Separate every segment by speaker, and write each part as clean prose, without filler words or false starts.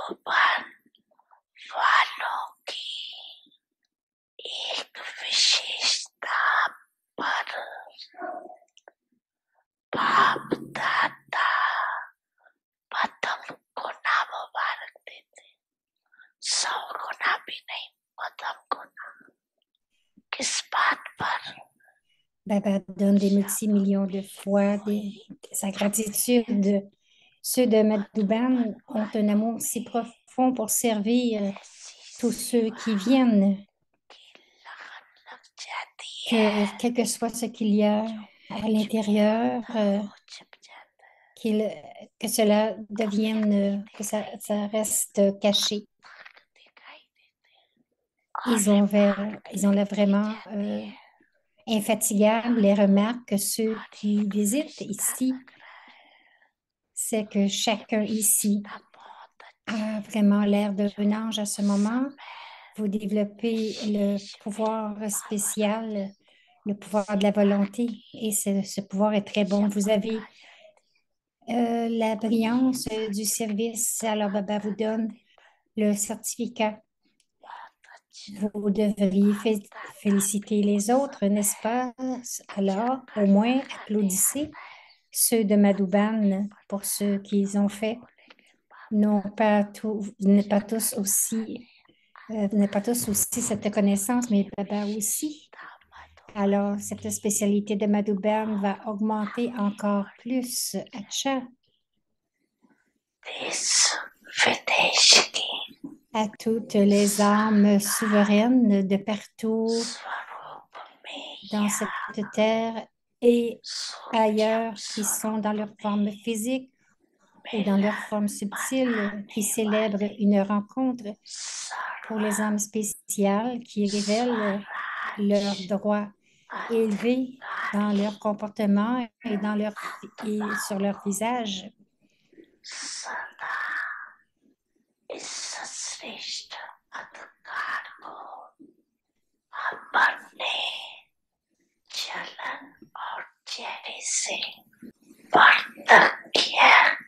Speaker 1: मधुबन वालों की एक विशेषता पर बाप दादा पतंग को ना मुबारक देते, 100 गुना भी नहीं, पतंग को ना। किस बात पर?
Speaker 2: Baba donne des multimillions de fois sa gratitude. Ceux de Madouban ont un amour si profond pour servir tous ceux qui viennent
Speaker 1: लगन लग जाती
Speaker 2: que
Speaker 1: है,
Speaker 2: quel que soit ce qu'il y a à l'intérieur,
Speaker 1: वो छिप जाता है,
Speaker 2: qu'il- que cela devienne, ça reste caché.
Speaker 1: दिखाई देते
Speaker 2: Ils
Speaker 1: और
Speaker 2: ils ont l'air
Speaker 1: की
Speaker 2: vraiment
Speaker 1: जाती है
Speaker 2: infatigables. Les remarques que ceux
Speaker 1: और
Speaker 2: qui
Speaker 1: एक
Speaker 2: visitent
Speaker 1: रिश्ता
Speaker 2: ici,
Speaker 1: लग रहा है।
Speaker 2: c'est que
Speaker 1: ये
Speaker 2: chacun ici
Speaker 1: विशेषता बहुत अच्छी
Speaker 2: a
Speaker 1: है,
Speaker 2: vraiment l'air d'un
Speaker 1: जो
Speaker 2: ange à ce moment.
Speaker 1: समय
Speaker 2: Vous développez le
Speaker 1: विशेष में
Speaker 2: pouvoir
Speaker 1: भावनाएं
Speaker 2: spécial, le pouvoir de la
Speaker 1: स्वीकार
Speaker 2: volonté,
Speaker 1: की
Speaker 2: et ce pouvoir est très bon. Vous
Speaker 1: चमक
Speaker 2: avez
Speaker 1: आ जाती
Speaker 2: la
Speaker 1: है।
Speaker 2: brillance
Speaker 1: ऐसा
Speaker 2: du service. Alors, Baba vous
Speaker 1: दादा
Speaker 2: donne
Speaker 1: दीपक
Speaker 2: le certificat.
Speaker 1: बहुत अच्छा
Speaker 2: Vous devriez
Speaker 1: बाप दादा
Speaker 2: féliciter
Speaker 1: भी
Speaker 2: les
Speaker 1: उस
Speaker 2: autres, n'est-ce
Speaker 1: समय
Speaker 2: pas? Alors, au
Speaker 1: जलखन
Speaker 2: moins,
Speaker 1: लगाने
Speaker 2: applaudissez
Speaker 1: आता है,
Speaker 2: ceux de
Speaker 1: बताने
Speaker 2: Madouban pour
Speaker 1: पड़ता
Speaker 2: ce
Speaker 1: है
Speaker 2: qu'ils ont fait.
Speaker 1: को लेकर बाप
Speaker 2: Non
Speaker 1: दादा
Speaker 2: pas tous, vous n'êtes pas tous
Speaker 1: जलखन
Speaker 2: aussi,
Speaker 1: लगाने
Speaker 2: vous n'avez pas
Speaker 1: आता
Speaker 2: tous aussi cette connaissance,
Speaker 1: ये
Speaker 2: mais Baba aussi.
Speaker 1: विशेषता मधुबन
Speaker 2: Alors, cette
Speaker 1: की
Speaker 2: spécialité de Madouban va
Speaker 1: बहुत
Speaker 2: augmenter
Speaker 1: आगे
Speaker 2: encore
Speaker 1: बढ़ती
Speaker 2: plus. Acha,
Speaker 1: देश विदेश की
Speaker 2: à toutes les âmes souveraines de partout
Speaker 1: स्वरूप में
Speaker 2: dans cette
Speaker 1: यहाँ
Speaker 2: terre et
Speaker 1: Suryam
Speaker 2: ailleurs qui sont dans
Speaker 1: स्वरूप
Speaker 2: leur forme
Speaker 1: में
Speaker 2: physique ou dans leur
Speaker 1: मिलन
Speaker 2: forme subtile, qui
Speaker 1: मनाने
Speaker 2: célèbrent
Speaker 1: वाले
Speaker 2: une rencontre
Speaker 1: सर्व
Speaker 2: pour les âmes spéciales qui révèlent
Speaker 1: Swaraj
Speaker 2: leurs droits élevés dans
Speaker 1: अधिकारी
Speaker 2: leur comportement et dans et sur
Speaker 1: आत्माओं
Speaker 2: leur
Speaker 1: को
Speaker 2: visage.
Speaker 1: सदा इस श्रेष्ठ अधिकार को अपने चलन और चेहरे से वार्धक्य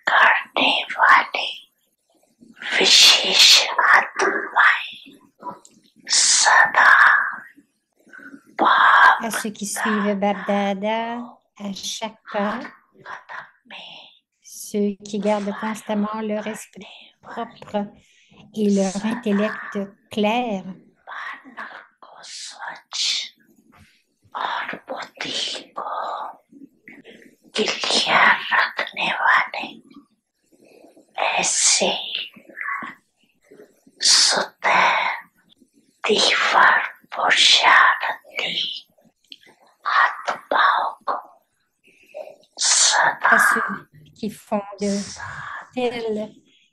Speaker 1: करने वाली विशेष आत्माएं सदा
Speaker 2: À
Speaker 1: बाप
Speaker 2: ceux qui suivent
Speaker 1: दादा
Speaker 2: Babdada, à chaque pas,
Speaker 1: हर कदम में
Speaker 2: ceux qui gardent constamment
Speaker 1: follow
Speaker 2: leur esprit
Speaker 1: करने वाले
Speaker 2: propre et leur
Speaker 1: सदा
Speaker 2: intellect clair,
Speaker 1: मानव को स्वच्छ और बुद्धि को क्लियर रखने वाले ऐसे सुंदर दीवार पुरुषार्थी आत्माओं को सदा
Speaker 2: à ceux qui font de
Speaker 1: साथ
Speaker 2: tels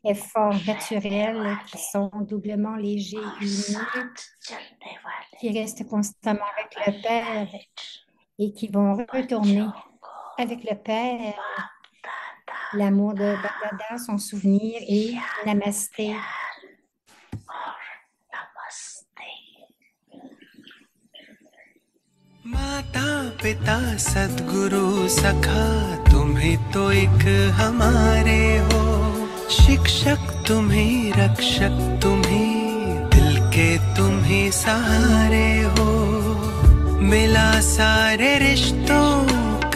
Speaker 2: efforts
Speaker 1: रहने
Speaker 2: naturels, qui
Speaker 1: वाले
Speaker 2: sont doublement légers
Speaker 1: और
Speaker 2: et lumineux,
Speaker 1: साथ चलने वाले
Speaker 2: qui restent constamment avec
Speaker 1: double
Speaker 2: le Père
Speaker 1: light
Speaker 2: et qui vont
Speaker 1: बच्चों
Speaker 2: retourner
Speaker 1: को
Speaker 2: avec le Père
Speaker 1: बाप दादा
Speaker 2: l'amour de
Speaker 1: का
Speaker 2: Bagdada, son souvenir et
Speaker 1: याद
Speaker 2: Namasté.
Speaker 1: प्यार और नमस्ते।
Speaker 3: माता पिता सद्गुरु सखा तुम्हें तो एक हमारे हो, शिक्षक तुम्हें रक्षक तुम्हें दिल के तुम्हें सहारे हो, मिला सारे रिश्तों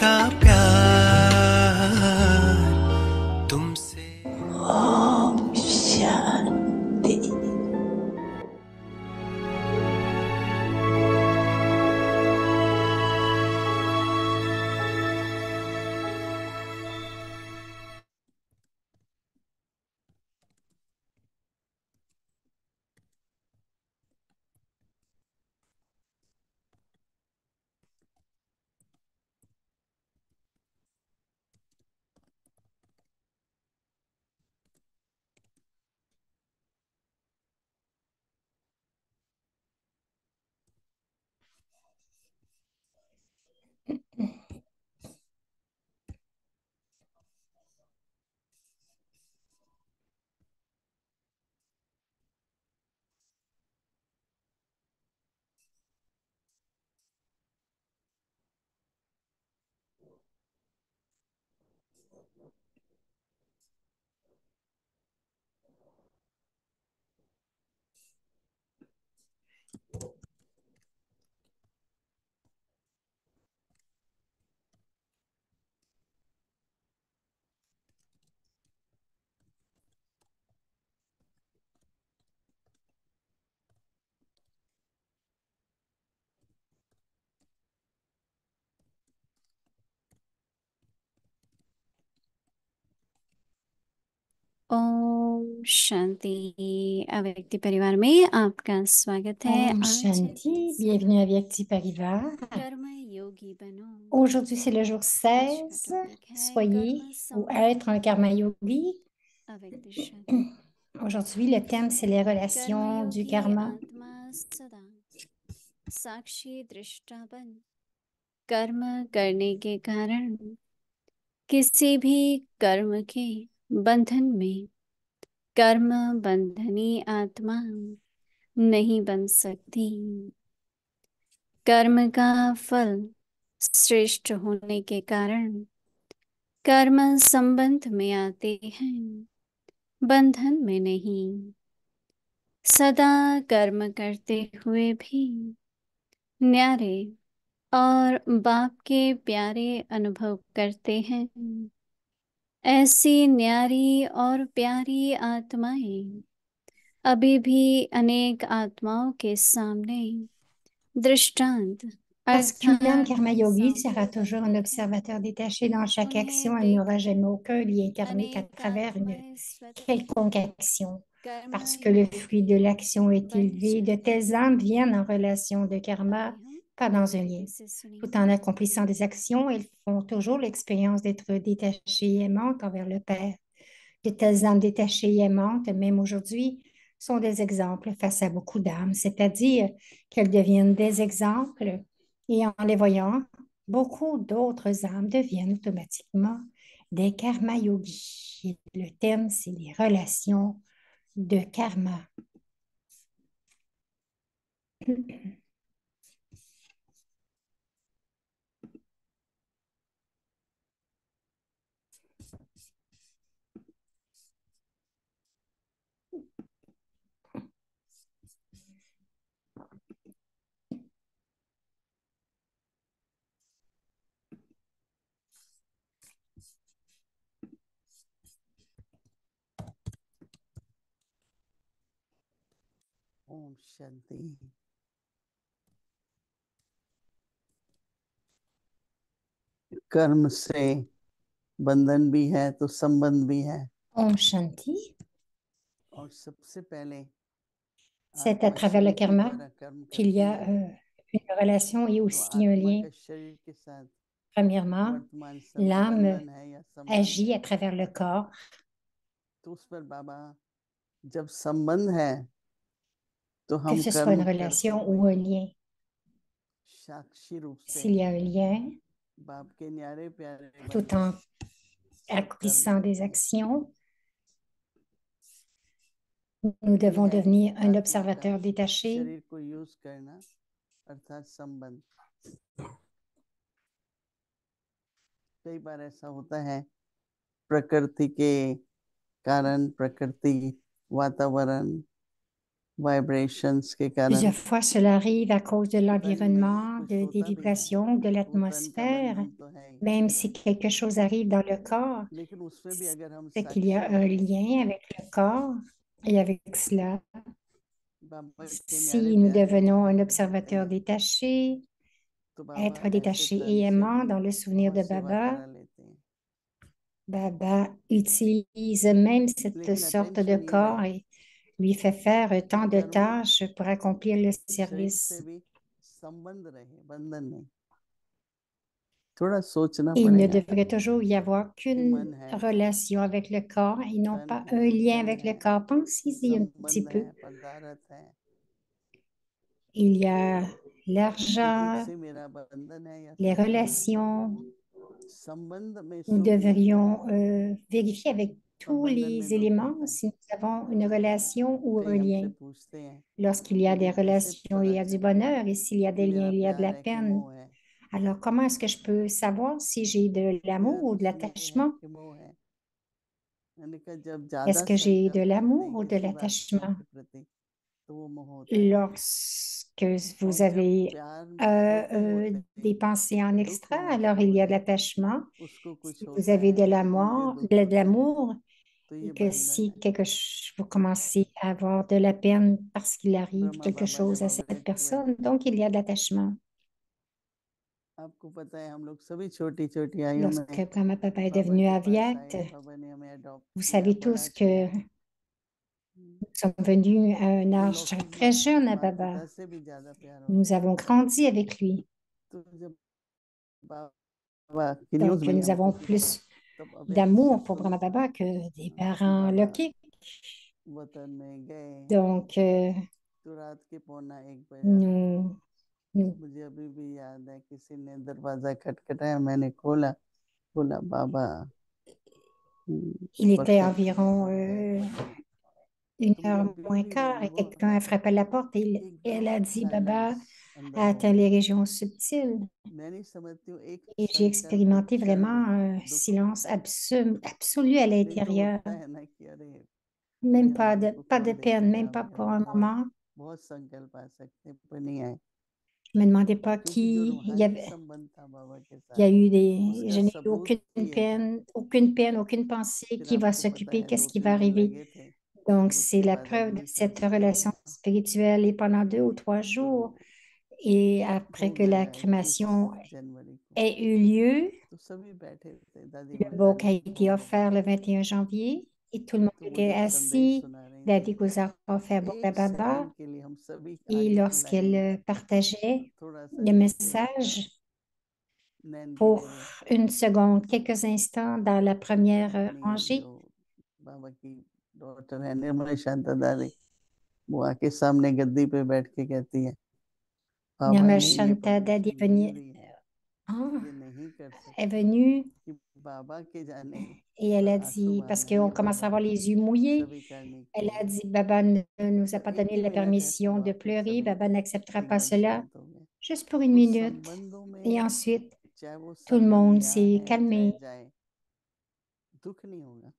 Speaker 3: का प्यार तुमसे।
Speaker 1: ओम शांति।
Speaker 4: ओम शांति। अव्यक्ति परिवार में आपका स्वागत है।
Speaker 2: Om
Speaker 4: आज
Speaker 2: Shanti, bienvenue à Vyakti Parivar.
Speaker 4: कर्म योगी बनो।
Speaker 2: Aujourd'hui, c'est le jour
Speaker 4: आज का
Speaker 2: 16.
Speaker 4: टॉपिक है
Speaker 2: Soyez
Speaker 4: कर्म
Speaker 2: ou
Speaker 4: संबंध
Speaker 2: être un karma yogi.
Speaker 4: अव्यक्ति शांति।
Speaker 2: Aujourd'hui, le thème, c'est les
Speaker 4: कर्म
Speaker 2: relations du
Speaker 4: योगी
Speaker 2: karma.
Speaker 4: आत्मा सदा साक्षी दृष्टा बन। कर्म करने के कारण किसी भी कर्म के बंधन में कर्म बंधनी आत्मा नहीं बन सकती। कर्म का फल श्रेष्ठ होने के कारण कर्म संबंध में आते हैं, बंधन में नहीं। सदा कर्म करते हुए भी न्यारे और बाप के प्यारे अनुभव करते हैं। ऐसी न्यारी और प्यारी आत्माएं अभी भी अनेक आत्माओं के सामने दृष्टांत
Speaker 2: Parce qu'une âme
Speaker 4: अर्थात
Speaker 2: karma yogi sera
Speaker 4: example
Speaker 2: toujours un
Speaker 4: बनकर
Speaker 2: observateur détaché dans chaque
Speaker 4: उन्हें
Speaker 2: action. Elle n'aura
Speaker 4: देखकर
Speaker 2: jamais aucun lien karmique à
Speaker 4: अनेक
Speaker 2: travers une
Speaker 4: आत्माएं स्वतः
Speaker 2: quelconque action.
Speaker 4: कर्म
Speaker 2: Parce que le fruit de l'action est
Speaker 4: बन
Speaker 2: élevé, de
Speaker 4: जाते
Speaker 2: telles
Speaker 4: हैं।
Speaker 2: âmes viennent en relation de karma,
Speaker 4: अभी हम
Speaker 2: pas dans un lien.
Speaker 4: अव्यक्ति से
Speaker 2: Tout
Speaker 4: सुनेंगे।
Speaker 2: en accomplissant des actions, elles font toujours l'expérience d'être détachées et aimantes envers le Père. De telles âmes détachées et aimantes, même aujourd'hui, sont des exemples face à beaucoup d'âmes, c'est-à-dire qu'elles deviennent des exemples et en les voyant, beaucoup d'autres âmes deviennent automatiquement des karma yogis. Le thème, c'est les relations de karma.
Speaker 5: Om शांति। कर्म से बंधन भी है तो संबंध भी है।
Speaker 2: Om Shanti,
Speaker 5: और सबसे पहले
Speaker 2: c'est à travers le
Speaker 5: शरीर के
Speaker 2: karma
Speaker 5: द्वारा कर्म
Speaker 2: qu'il y
Speaker 5: करती
Speaker 2: a
Speaker 5: है,
Speaker 2: une relation et
Speaker 5: तो
Speaker 2: aussi un
Speaker 5: आत्मा
Speaker 2: lien.
Speaker 5: का शरीर के साथ
Speaker 2: Premièrement,
Speaker 5: वर्तमान समय
Speaker 2: l'âme
Speaker 5: बंधन है या संबंध
Speaker 2: agit
Speaker 5: है,
Speaker 2: à travers le corps.
Speaker 5: तो उस पर बाबा जब संबंध है तो
Speaker 2: Que
Speaker 5: हम
Speaker 2: ce soit une
Speaker 5: कर्म करते
Speaker 2: relation ou
Speaker 5: हुए
Speaker 2: un lien.
Speaker 5: साक्षी रूप से
Speaker 2: S'il y a un lien,
Speaker 5: बाप के न्यारे प्यारे
Speaker 2: tout en
Speaker 5: बनकर सब कर्म
Speaker 2: accomplissant des
Speaker 5: करते हैं।
Speaker 2: actions, nous devons
Speaker 5: यह
Speaker 2: devenir un
Speaker 5: आत्मा का
Speaker 2: observateur détaché.
Speaker 5: शरीर को यूज करना अर्थात संबंध। कई बार ऐसा होता है प्रकृति के कारण, प्रकृति वातावरण वाइब्रेशंस के कारण
Speaker 2: Plusieurs fois, cela arrive à cause de
Speaker 5: तन में
Speaker 2: l'environnement,
Speaker 5: कुछ
Speaker 2: des
Speaker 5: होता भी है,
Speaker 2: vibrations, de
Speaker 5: वो तन का
Speaker 2: l'atmosphère.
Speaker 5: बंधन तो है ही,
Speaker 2: Même si quelque chose arrive dans le corps,
Speaker 5: लेकिन उसमें भी अगर हम
Speaker 2: c'est qu'il y a
Speaker 5: साक्षी
Speaker 2: un
Speaker 5: रहे,
Speaker 2: lien avec le corps et avec cela.
Speaker 5: बाबा के न्यारे
Speaker 2: Si nous
Speaker 5: प्यारे
Speaker 2: devenons un
Speaker 5: बनकर
Speaker 2: observateur
Speaker 5: रहते हैं,
Speaker 2: détaché,
Speaker 5: तो बाबा
Speaker 2: être
Speaker 5: ऐसे
Speaker 2: détaché
Speaker 5: तन
Speaker 2: et
Speaker 5: से
Speaker 2: aimant
Speaker 5: भी
Speaker 2: dans le souvenir de
Speaker 5: बहुत सेवा
Speaker 2: Baba,
Speaker 5: करा लेते हैं।
Speaker 2: utilise même cette
Speaker 5: लेकिन
Speaker 2: sorte de
Speaker 5: अटेंशन ये
Speaker 2: corps
Speaker 5: है
Speaker 2: et lui fait faire tant de
Speaker 5: कर्म
Speaker 2: tâches pour accomplir le
Speaker 5: शरीर से
Speaker 2: service.
Speaker 5: भी संबंध रहे, बंधन नहीं। थोड़ा सोचना
Speaker 2: Il ne
Speaker 5: पड़ेगा
Speaker 2: devrait toujours y avoir
Speaker 5: कि
Speaker 2: qu'une
Speaker 5: मन है,
Speaker 2: relation avec le corps et non
Speaker 5: तन
Speaker 2: pas
Speaker 5: है,
Speaker 2: un lien
Speaker 5: धन
Speaker 2: avec le
Speaker 5: है,
Speaker 2: corps. Pensez-y un petit
Speaker 5: संबंध
Speaker 2: peu.
Speaker 5: है, पदार्थ है,
Speaker 2: Il y a
Speaker 5: कि
Speaker 2: l'argent,
Speaker 5: इनसे मेरा बंधन है या
Speaker 2: les
Speaker 5: संबंध।
Speaker 2: relations.
Speaker 5: संबंध में
Speaker 2: Nous
Speaker 5: सुख मिलता है
Speaker 2: devrions vérifier avec
Speaker 5: और
Speaker 2: tous
Speaker 5: बंधन में
Speaker 2: les
Speaker 5: दुख
Speaker 2: éléments
Speaker 5: होता है।
Speaker 2: si nous avons une relation ou un
Speaker 5: कई हमसे
Speaker 2: lien.
Speaker 5: पूछते हैं
Speaker 2: Lorsqu'il y a des
Speaker 5: मुझे कैसे
Speaker 2: relations,
Speaker 5: पता
Speaker 2: il y a du
Speaker 5: चले
Speaker 2: bonheur et s'il y a
Speaker 5: कि
Speaker 2: des liens,
Speaker 5: मेरा
Speaker 2: il y a de la
Speaker 5: प्यार है कि
Speaker 2: peine.
Speaker 5: मोह है।
Speaker 2: Alors, comment est-ce que je peux savoir si j'ai de l'amour
Speaker 5: मेरा
Speaker 2: ou
Speaker 5: तो
Speaker 2: de
Speaker 5: स्नेह है
Speaker 2: l'attachement?
Speaker 5: कि मोह है। मैंने कहा जब
Speaker 2: Est-ce
Speaker 5: ज्यादा
Speaker 2: que j'ai de
Speaker 5: संकल्प
Speaker 2: l'amour
Speaker 5: करते हैं
Speaker 2: ou de
Speaker 5: किसी वास्तु
Speaker 2: l'attachement?
Speaker 5: के प्रति तो वो मोह होता है,
Speaker 2: Lorsque
Speaker 5: और
Speaker 2: vous
Speaker 5: जब
Speaker 2: avez
Speaker 5: प्यार होते होते
Speaker 2: des pensées en
Speaker 5: दुख
Speaker 2: extra,
Speaker 5: होना
Speaker 2: alors
Speaker 5: शुरू
Speaker 2: il
Speaker 5: हो
Speaker 2: y a de
Speaker 5: जाता है,
Speaker 2: l'attachement.
Speaker 5: उसको कुछ
Speaker 2: Si vous
Speaker 5: होता
Speaker 2: avez
Speaker 5: है
Speaker 2: de
Speaker 5: तो मुझे
Speaker 2: l'amour,
Speaker 5: दुख
Speaker 2: de
Speaker 5: होता है,
Speaker 2: l'amour,
Speaker 5: तो
Speaker 2: et
Speaker 5: ये
Speaker 2: que
Speaker 5: बंधन
Speaker 2: si
Speaker 5: है।
Speaker 2: vous commencez à avoir de la peine parce qu'il arrive
Speaker 5: Brahma
Speaker 2: quelque
Speaker 5: बाबा
Speaker 2: chose
Speaker 5: जब
Speaker 2: à cette
Speaker 5: अव्यक्त हुए
Speaker 2: personne, donc il y a de l'attachement.
Speaker 5: आपको पता है हम लोग सभी छोटी छोटी आयु में
Speaker 2: Lorsque vraiment papa est
Speaker 5: बाबा
Speaker 2: devenu
Speaker 5: के पास
Speaker 2: aviate,
Speaker 5: आए, बाबा ने हमें अडॉप्ट
Speaker 2: vous
Speaker 5: किया,
Speaker 2: savez
Speaker 5: बड़ा
Speaker 2: tous que
Speaker 5: किया।
Speaker 2: nous sommes venus à un âge
Speaker 5: अलौकिक
Speaker 2: très jeune à
Speaker 5: माँ
Speaker 2: Baba.
Speaker 5: पिता से भी ज्यादा प्यार होता
Speaker 2: Nous
Speaker 5: है।
Speaker 2: avons grandi avec lui.
Speaker 5: तो जब बाबा की न्यूज
Speaker 2: Donc,
Speaker 5: में
Speaker 2: nous
Speaker 5: हम
Speaker 2: avons
Speaker 5: किसी को
Speaker 2: plus
Speaker 5: तब अभी
Speaker 2: d'amour pour
Speaker 5: successful
Speaker 2: Brahma Baba que des
Speaker 5: कि
Speaker 2: parents
Speaker 5: बाबा
Speaker 2: loqués.
Speaker 5: वतन में गए
Speaker 2: Donc,
Speaker 5: तो रात के 1:45 बजा था।
Speaker 2: nous,
Speaker 5: मुझे अभी भी याद है किसी ने दरवाजा खटखटाया, मैंने खोला, बोला बाबा
Speaker 2: il était
Speaker 5: perfect
Speaker 2: environ une
Speaker 5: तो मुझे
Speaker 2: heure
Speaker 5: अभी
Speaker 2: moins
Speaker 5: भी वो
Speaker 2: quart et
Speaker 5: अनुभव
Speaker 2: quelqu'un
Speaker 5: है,
Speaker 2: a frappé à la porte et elle a
Speaker 5: एकदम
Speaker 2: dit, Baba
Speaker 5: साइलेंस अंदर
Speaker 2: a
Speaker 5: हो
Speaker 2: atteint
Speaker 5: गई।
Speaker 2: les régions subtiles.
Speaker 5: मैं नहीं समझती हूँ एक
Speaker 2: Et j'ai
Speaker 5: संकल्प
Speaker 2: expérimenté
Speaker 5: क्षण
Speaker 2: vraiment
Speaker 5: में
Speaker 2: un
Speaker 5: दुख,
Speaker 2: silence absolu à
Speaker 5: नहीं तो
Speaker 2: l'intérieur.
Speaker 5: होता है ना कि अरे
Speaker 2: Même
Speaker 5: ये हमारे को
Speaker 2: pas de
Speaker 5: कौन
Speaker 2: peine,
Speaker 5: देखेगा,
Speaker 2: même pas
Speaker 5: हमें
Speaker 2: pour
Speaker 5: अभी
Speaker 2: un
Speaker 5: बहुत
Speaker 2: moment.
Speaker 5: बहुत संकल्प आ सकते हैं पर नहीं आए,
Speaker 2: Je me demandais pas
Speaker 5: क्योंकि जो
Speaker 2: qui
Speaker 5: रूहानी संबंध था बाबा के
Speaker 2: il y
Speaker 5: साथ
Speaker 2: a eu des,
Speaker 5: उसका
Speaker 2: je n'ai eu
Speaker 5: सबूत ये था।
Speaker 2: aucune peine, aucune pensée
Speaker 5: फिर
Speaker 2: qui va
Speaker 5: आपको पता
Speaker 2: s'occuper,
Speaker 5: है
Speaker 2: qu'est-ce qui va
Speaker 5: 2-3 दिन
Speaker 2: arriver.
Speaker 5: लगे थे,
Speaker 2: Donc,
Speaker 5: फिर
Speaker 2: c'est
Speaker 5: उसके
Speaker 2: la
Speaker 5: बाद
Speaker 2: preuve de
Speaker 5: अगली
Speaker 2: cette
Speaker 5: शादी का
Speaker 2: relation
Speaker 5: हुआ
Speaker 2: spirituelle. Et pendant 2 ou 3 jours,
Speaker 5: तो
Speaker 2: et
Speaker 5: हो
Speaker 2: après que la
Speaker 5: गया 21
Speaker 2: crémation
Speaker 5: जनवरी को,
Speaker 2: ait eu lieu,
Speaker 5: तो सभी बैठे थे, दादी
Speaker 2: le
Speaker 5: माँ
Speaker 2: bouc a
Speaker 5: दादी
Speaker 2: été
Speaker 5: को,
Speaker 2: offert le 21 janvier et tout le monde
Speaker 5: तो वो
Speaker 2: était
Speaker 5: जब संदेश
Speaker 2: assis.
Speaker 5: सुना रही
Speaker 2: La
Speaker 5: थी
Speaker 2: Dikosa a offert Baba
Speaker 5: एक
Speaker 2: Baba
Speaker 5: सेकंड के लिए हम सभी
Speaker 2: et
Speaker 5: आगे की लाइन में
Speaker 2: lorsqu'elle partageait
Speaker 5: थोड़ा सा
Speaker 2: le
Speaker 5: झुके,
Speaker 2: message,
Speaker 5: नैन गिरे
Speaker 2: pour une seconde, quelques instants dans la première
Speaker 5: अपनी
Speaker 2: rangée,
Speaker 5: जो बाबा की डॉटर है निर्मला शांता दादी, वो आके सामने गद्दी पे बैठ के कहती है बाबा
Speaker 2: Nirmal
Speaker 5: ने ये
Speaker 2: Shanta Dad
Speaker 5: परमिशन
Speaker 2: est
Speaker 5: नहीं
Speaker 2: venue,
Speaker 5: दी है,
Speaker 2: ah,
Speaker 5: ये नहीं कर
Speaker 2: est
Speaker 5: सकते
Speaker 2: venue
Speaker 5: कि बाबा के जाने
Speaker 2: et elle
Speaker 5: और
Speaker 2: a
Speaker 5: आंसू
Speaker 2: dit, parce
Speaker 5: बहाना,
Speaker 2: qu'on
Speaker 5: ये
Speaker 2: commence à
Speaker 5: बाबा
Speaker 2: avoir les yeux mouillés,
Speaker 5: सभी करने के
Speaker 2: elle a
Speaker 5: लिए।
Speaker 2: dit, Baba ne nous a
Speaker 5: तो
Speaker 2: pas
Speaker 5: एक
Speaker 2: donné
Speaker 5: ही
Speaker 2: la
Speaker 5: मिनट ऐसा
Speaker 2: permission
Speaker 5: हुआ,
Speaker 2: de
Speaker 5: फिर
Speaker 2: pleurer,
Speaker 5: सभी
Speaker 2: Baba n'acceptera pas
Speaker 5: एकदम
Speaker 2: cela,
Speaker 5: शांत हो गए।
Speaker 2: juste pour une
Speaker 5: तो
Speaker 2: minute.
Speaker 5: संबंधों
Speaker 2: Et
Speaker 5: में
Speaker 2: ensuite,
Speaker 5: चाहे वो
Speaker 2: tout le
Speaker 5: संबंध
Speaker 2: monde
Speaker 5: यहाँ
Speaker 2: s'est
Speaker 5: है चाहे
Speaker 2: calmé.
Speaker 5: जाए, दुख नहीं होगा।